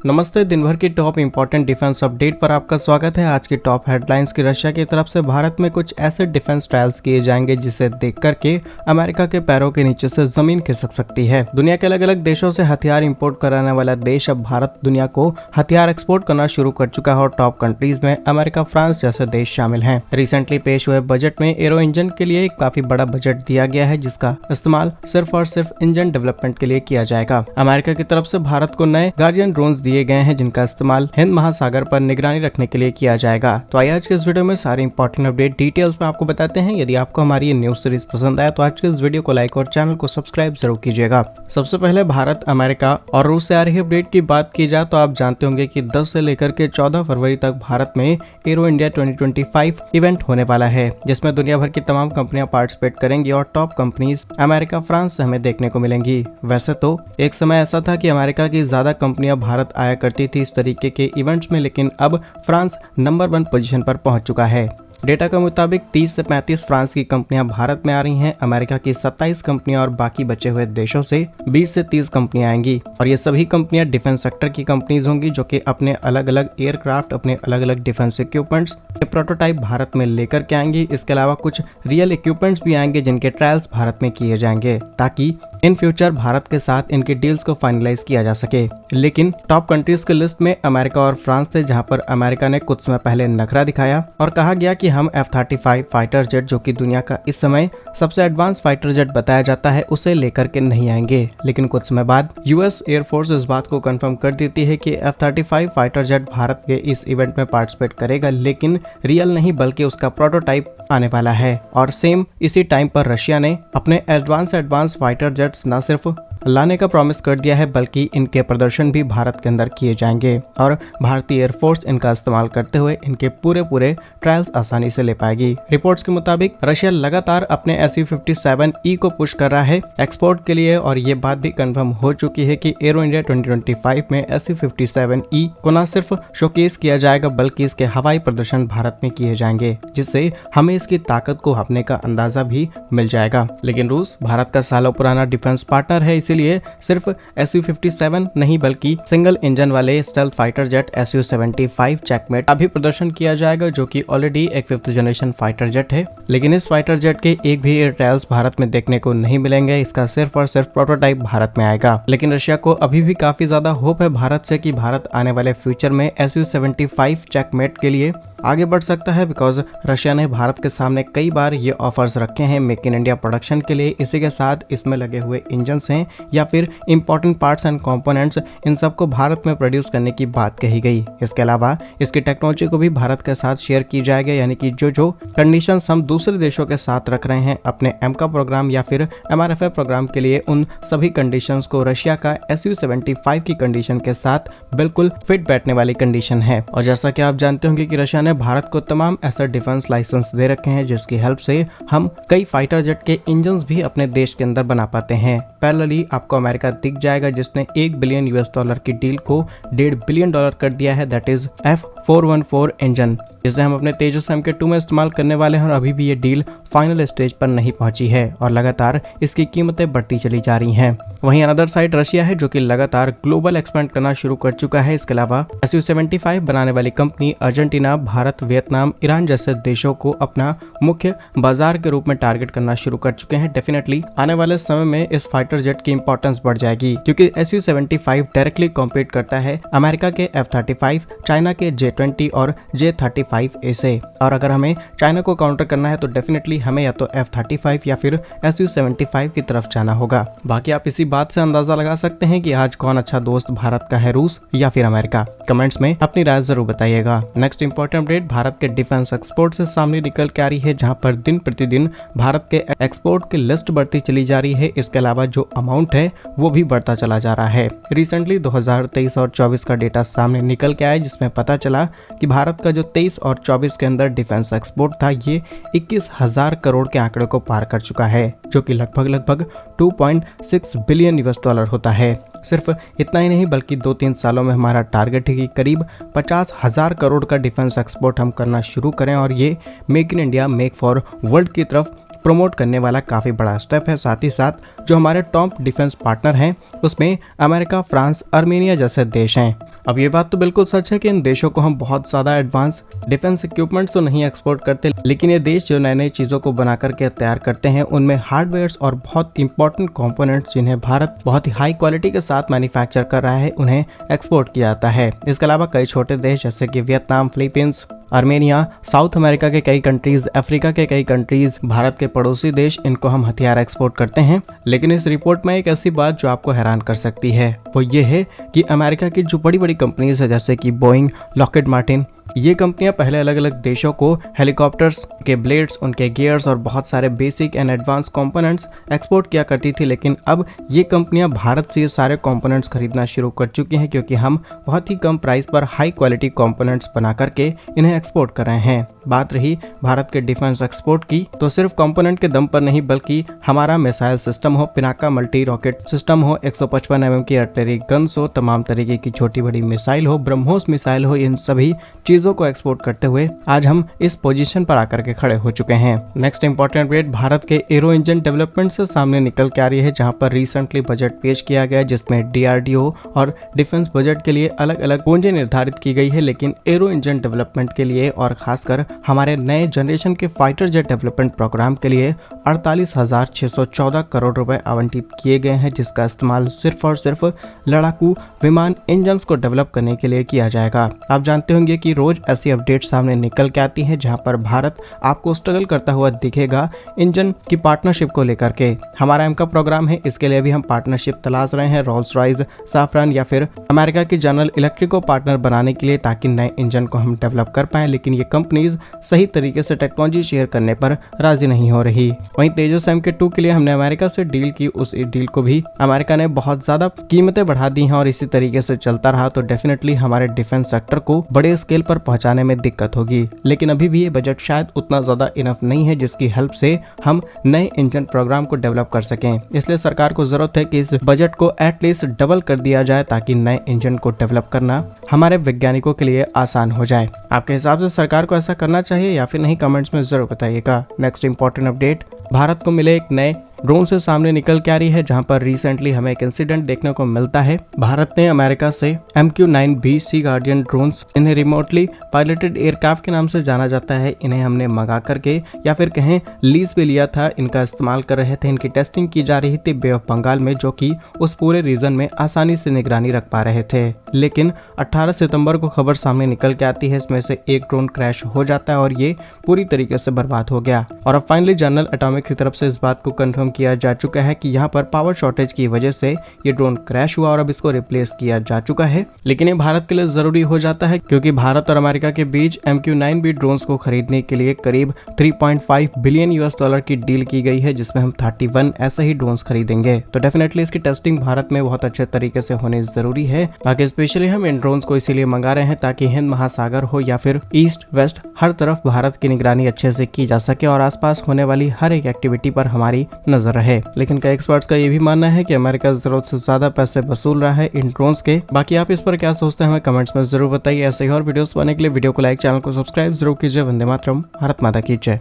नमस्ते। दिन भर की टॉप इंपॉर्टेंट डिफेंस अपडेट पर आपका स्वागत है। आज की टॉप हेडलाइंस की रशिया की तरफ से भारत में कुछ ऐसे डिफेंस ट्रायल्स किए जाएंगे जिसे देख करके अमेरिका के पैरों के नीचे से जमीन खिसक सकती है। दुनिया के अलग अलग देशों से हथियार इंपोर्ट कराने वाला देश अब भारत दुनिया को हथियार एक्सपोर्ट करना शुरू कर चुका है और टॉप कंट्रीज में अमेरिका, फ्रांस जैसे देश शामिल हैं। रिसेंटली पेश हुए बजट में एरो इंजन के लिए काफी बड़ा बजट दिया गया है जिसका इस्तेमाल सिर्फ और सिर्फ इंजन डेवलपमेंट के लिए किया जाएगा। अमेरिका की तरफ से भारत को नए गार्डियन ड्रोन्स दिए गए हैं जिनका इस्तेमाल हिंद महासागर पर निगरानी रखने के लिए किया जाएगा। तो आइए आज के इस वीडियो में सारे इंपॉर्टेंट अपडेट डिटेल्स में आपको बताते हैं। यदि आपको हमारी ये न्यूज सीरीज पसंद आया तो आज के इस वीडियो को लाइक और चैनल को सब्सक्राइब जरूर कीजिएगा। सबसे पहले भारत, अमेरिका और रूस से आ रही अपडेट की बात की जाए तो आप जानते होंगे कि 10 से लेकर के 14 फरवरी तक भारत में एरो इंडिया 2025 इवेंट होने वाला है जिसमें दुनिया भर की तमाम कंपनियां पार्टिसिपेट करेंगी और टॉप कंपनीज अमेरिका, फ्रांस से हमें देखने को मिलेंगी। वैसे तो एक समय ऐसा था कि अमेरिका की ज्यादा कंपनियां भारत आया करती थी इस तरीके के इवेंट्स में, लेकिन अब फ्रांस नंबर 1 पोजीशन पर पहुंच चुका है। डेटा के मुताबिक 30 से 35 फ्रांस की कंपनियां भारत में आ रही हैं, अमेरिका की 27 कंपनियां और बाकी बचे हुए देशों से 20 से 30 कंपनियां आएंगी और ये सभी कंपनियां डिफेंस सेक्टर की कंपनीज होंगी जो कि अपने अलग अलग एयरक्राफ्ट, अपने अलग अलग डिफेंस इक्विपमेंट्स के प्रोटोटाइप भारत में लेकर के आएंगी। इसके अलावा कुछ रियल इक्विपमेंट्स भी आएंगे जिनके ट्रायल्स भारत में किए जाएंगे ताकि इन फ्यूचर भारत के साथ इनके डील्स को फाइनलाइज किया जा सके। लेकिन टॉप कंट्रीज के लिस्ट में अमेरिका और फ्रांस थे, जहां पर अमेरिका ने कुछ समय पहले नखरा दिखाया और कहा गया कि हम F-35 फाइटर जेट, जो कि दुनिया का इस समय सबसे एडवांस फाइटर जेट बताया जाता है, उसे लेकर के नहीं आएंगे। लेकिन कुछ समय बाद यूएस एयरफोर्स इस बात को कंफर्म कर देती है कि F-35 फाइटर जेट भारत के इस इवेंट में पार्टिसिपेट करेगा, लेकिन रियल नहीं बल्कि उसका प्रोटोटाइप आने वाला है। और सेम इसी टाइम पर रशिया ने अपने एडवांस फाइटर जेट्स न सिर्फ लाने का प्रॉमिस कर दिया है बल्कि इनके प्रदर्शन भी भारत के अंदर किए जाएंगे और भारतीय एयरफोर्स इनका इस्तेमाल करते हुए इनके पूरे ट्रायल्स आसानी से ले पाएगी। रिपोर्ट्स के मुताबिक रशिया लगातार अपने Su-57E को पुश कर रहा है एक्सपोर्ट के लिए और ये बात भी कंफर्म हो चुकी है कि एरो इंडिया 2025 में Su-57E को न सिर्फ शोकेस किया जाएगा बल्कि इसके हवाई प्रदर्शन भारत में किए जाएंगे, जिससे हमें इसकी ताकत को भांपने का अंदाजा भी मिल जाएगा। लेकिन रूस भारत का सालों पुराना डिफेंस पार्टनर है, इसीलिए सिर्फ Su-57 नहीं बल्कि सिंगल इंजन वाले stealth fighter jet Su-75 checkmate का भी प्रदर्शन किया जाएगा, जो कि ऑलरेडी एक 5th जनरेशन फाइटर जेट है। लेकिन इस फाइटर जेट के एक भी एयर ट्रायल्स भारत में देखने को नहीं मिलेंगे, इसका सिर्फ और सिर्फ प्रोटोटाइप भारत में आएगा। लेकिन रशिया को अभी भी काफी ज्यादा होप है भारत से कि भारत आने वाले फ्यूचर में Su-75 चेकमेट के लिए आगे बढ़ सकता है, बिकॉज रशिया ने भारत के सामने कई बार ये ऑफर्स रखे हैं मेक इन इंडिया प्रोडक्शन के लिए। इसी के साथ इसमें लगे हुए इंजन्स हैं या फिर इंपॉर्टेंट पार्ट्स एंड कंपोनेंट्स, इन सबको भारत में प्रोड्यूस करने की बात कही गई। इसके अलावा इसकी टेक्नोलॉजी को भी भारत के साथ शेयर की जाएगी, यानी कि जो कंडीशंस हम दूसरे देशों के साथ रख रहे हैं अपने एमका प्रोग्राम या फिर MRFA प्रोग्राम के लिए, उन सभी कंडीशंस को रशिया का Su-75 की कंडीशन के साथ बिल्कुल फिट बैठने वाली कंडीशन है। और जैसा कि आप जानते होंगे कि रशिया ने भारत को तमाम ऐसे डिफेंस लाइसेंस दे रखे हैं जिसकी हेल्प से हम कई फाइटर जेट के इंजन्स भी अपने देश के अंदर बना पाते हैं। पैरेलली आपको अमेरिका दिख जाएगा जिसने $1 बिलियन की डील को $1.5 बिलियन कर दिया है, दैट इज F414 इंजन, जिसे हम अपने तेजस MK2 में इस्तेमाल करने वाले हैं और अभी भी ये डील फाइनल स्टेज पर नहीं पहुंची है और लगातार इसकी कीमतें बढ़ती चली जा रही हैं। वहीं अनदर साइड रशिया है जो कि लगातार ग्लोबल एक्सपेंड करना शुरू कर चुका है। इसके अलावा Su-75 बनाने वाली company Argentina, Bharat, Vietnam, Iran जैसे देशों को अपना मुख्य बाजार के रूप में टारगेट करना शुरू कर चुके हैं। डेफिनेटली आने वाले समय में इस फाइटर जेट की इंपॉर्टेंस बढ़ जाएगी क्योंकि Su-75 डायरेक्टली कॉम्पीट करता है अमेरिका के F-35, चाइना के J-20 और J-35A से। और अगर हमें चाइना को काउंटर करना है तो डेफिनेटली हमें या तो F-35 या फिर Su-75 की तरफ जाना होगा। बाकी आप इसी बात से अंदाजा लगा सकते हैं कि आज कौन अच्छा दोस्त भारत का है, रूस या फिर अमेरिका। कमेंट्स में अपनी राय जरूर बताइएगा। नेक्स्ट इंपॉर्टेंट अपडेट भारत के डिफेंस एक्सपोर्ट से सामने निकल के आ रही है, जहां पर दिन प्रतिदिन भारत के एक्सपोर्ट की लिस्ट बढ़ती चली जा रही है। इसके अलावा जो अमाउंट है वो भी बढ़ता चला जा रहा है। रिसेंटली 2023 और 24 का डेटा सामने निकल के आया जिसमें पता चला कि भारत का जो 23 और 24 के अंदर डिफेंस एक्सपोर्ट था ये 21,000 करोड़ के आंकड़े को पार कर चुका है, जो कि लगभग 2.6 बिलियन US$ होता है। सिर्फ इतना ही नहीं बल्कि 2-3 सालों में हमारा टारगेट है कि करीब 50,000 करोड़ का डिफेंस एक्सपोर्ट हम करना शुरू करें और ये make in India, make for world की तरफ प्रमोट करने वाला काफी बड़ा स्टेप है। साथ ही साथ जो हमारे टॉप डिफेंस पार्टनर हैं उसमें अमेरिका, फ्रांस, आर्मेनिया जैसे देश हैं। अब ये बात तो बिल्कुल सच है कि इन देशों को हम बहुत ज्यादा एडवांस डिफेंस इक्विपमेंट्स तो नहीं एक्सपोर्ट करते, लेकिन ये देश जो नए नई चीजों को बना करके तैयार करते हैं उनमें हार्डवेयर्स और बहुत इंपॉर्टेंट कंपोनेंट्स जिन्हें भारत बहुत ही हाई क्वालिटी के साथ मैन्युफैक्चर कर रहा है उन्हें एक्सपोर्ट किया जाता है। इसके अलावा कई छोटे देश जैसे कि Vietnam, Philippines, Armenia, south America के कई कंट्रीज, अफ्रीका के कई कंट्रीज, भारत के पड़ोसी देश, इनको हम हथियार एक्सपोर्ट करते हैं। लेकिन इस रिपोर्ट में एक ऐसी बात जो आपको हैरान कर सकती है वो ये है कि अमेरिका की जो बड़ी बड़ी कंपनीज है जैसे कि बोइंग, लॉकहीड मार्टिन, ये कंपनियां पहले अलग अलग देशों को हेलीकॉप्टर्स के ब्लेड्स, उनके गियर्स और बहुत सारे basic and advance components export किया करती थी, लेकिन अब ये कंपनियां भारत से ये सारे कंपोनेंट्स खरीदना शुरू कर चुकी हैं क्योंकि हम बहुत ही कम प्राइस पर हाई क्वालिटी कंपोनेंट्स बना करके इन्हें एक्सपोर्ट कर रहे हैं। बात रही भारत के डिफेंस एक्सपोर्ट की, तो सिर्फ कंपोनेंट के दम पर नहीं बल्कि हमारा मिसाइल सिस्टम हो, पिनाका मल्टी रॉकेट सिस्टम हो, 155 mm की आर्टिलरी गन्स हो, तमाम तरीके की छोटी बड़ी मिसाइल हो, ब्रह्मोस मिसाइल हो, इन सभी चीजों को एक्सपोर्ट करते हुए आज हम इस पोजीशन पर आकर के खड़े हो चुके हैं। नेक्स्ट इंपॉर्टेंट अपडेट भारत के एरो इंजन डेवलपमेंट से सामने निकल के आ रही है, जहां पर रिसेंटली बजट पेश किया गया जिसमें DRDO और डिफेंस बजट के लिए अलग अलग पूंजी निर्धारित की गई है, लेकिन एरो इंजन डेवलपमेंट के लिए और खासकर हमारे नए जनरेशन के फाइटर जेट डेवलपमेंट प्रोग्राम के लिए 48,614 करोड़ रुपए आवंटित किए गए हैं, जिसका इस्तेमाल सिर्फ और सिर्फ लड़ाकू विमान इंजन्स को डेवलप करने के लिए किया जाएगा। आप जानते होंगे कि रोज ऐसी अपडेट सामने निकल के आती हैं जहां पर भारत आपको स्ट्रगल करता हुआ दिखेगा इंजन की पार्टनरशिप को लेकर के। हमारा एमका प्रोग्राम है, इसके लिए भी हम पार्टनरशिप तलाश रहे हैं रोल्स रॉयस, साफरान या फिर अमेरिका की जनरल इलेक्ट्रिक को पार्टनर बनाने के लिए, ताकि नए इंजन को हम डेवलप कर पाएं, लेकिन ये कंपनीज सही तरीके से टेक्नोलॉजी शेयर करने पर राजी नहीं हो रही। वहीं तेजस MK2 के लिए हमने अमेरिका से डील की, उस डील को भी अमेरिका ने बहुत ज्यादा कीमतें बढ़ा दी हैं और इसी तरीके से चलता रहा तो डेफिनेटली हमारे डिफेंस सेक्टर को बड़े स्केल पर पहुंचाने में दिक्कत होगी। लेकिन अभी भी ये बजट शायद उतना ज्यादा इनफ नहीं है जिसकी हेल्प से हम नए इंजन प्रोग्राम को डेवलप कर सकें। इसलिए सरकार को जरूरत है कि इस बजट को एटलीस्ट डबल कर दिया जाए ताकि नए इंजन को डेवलप करना हमारे वैज्ञानिकों के लिए आसान हो जाए। आपके हिसाब से सरकार को ऐसा करना चाहिए या फिर नहीं, कमेंट्स में जरूर बताइएगा। नेक्स्ट इंपॉर्टेंट अपडेट भारत को मिले एक नए ड्रोन से सामने निकल के आ रही है, जहां पर रिसेंटली हमें एक इंसिडेंट देखने को मिलता है। भारत ने अमेरिका से MQ-9B सी गार्डियन ड्रोन्स, इन्हें रिमोटली पायलटेड एयरक्राफ्ट के नाम से जाना जाता है, इन्हें हमने मंगा करके या फिर कहें लीज पे लिया था, इनका इस्तेमाल कर रहे थे। इनकी टेस्टिंग की जा रही थी बे ऑफ बंगाल में, जो कि उस पूरे रीजन में आसानी से निगरानी रख पा रहे थे। लेकिन 18 सितंबर को खबर सामने निकल के आती है, इसमें से एक ड्रोन क्रैश हो जाता है और ये पूरी तरीके से बर्बाद हो गया। और अब फाइनली जनरल एटॉमिक की तरफ से इस बात को कंफर्म किया जा चुका है कि यहाँ पर पावर शॉर्टेज की वजह से ये ड्रोन क्रैश हुआ और अब इसको रिप्लेस किया जा चुका है। लेकिन ये भारत के लिए जरूरी हो जाता है क्योंकि भारत और अमेरिका के बीच MQ-9B ड्रोन्स को खरीदने के लिए करीब 3.5 बिलियन US डॉलर की डील की गई है, जिसमें हम 31 ऐसे ही ड्रोन्स खरीदेंगे। तो डेफिनेटली इसकी टेस्टिंग भारत में बहुत अच्छे तरीके से होनी जरूरी है। बाकी स्पेशली हम इन ड्रोन्स को इसीलिए मंगा रहे हैं ताकि हिंद महासागर हो या फिर ईस्ट वेस्ट, हर तरफ भारत की निगरानी अच्छे से की जा सके और आसपास होने वाली हर एक एक्टिविटी पर हमारी नजर रहे। लेकिन कई एक्सपर्ट्स का ये भी मानना है कि अमेरिका जरूरत से ज्यादा पैसे वसूल रहा है इन ड्रोन्स के। बाकी आप इस पर क्या सोचते हैं हमें कमेंट्स में जरूर बताइए। ऐसे ही और वीडियोस पाने के लिए वीडियो को लाइक, चैनल को सब्सक्राइब जरूर कीजिए। वंदे मातरम, भारत माता की जय।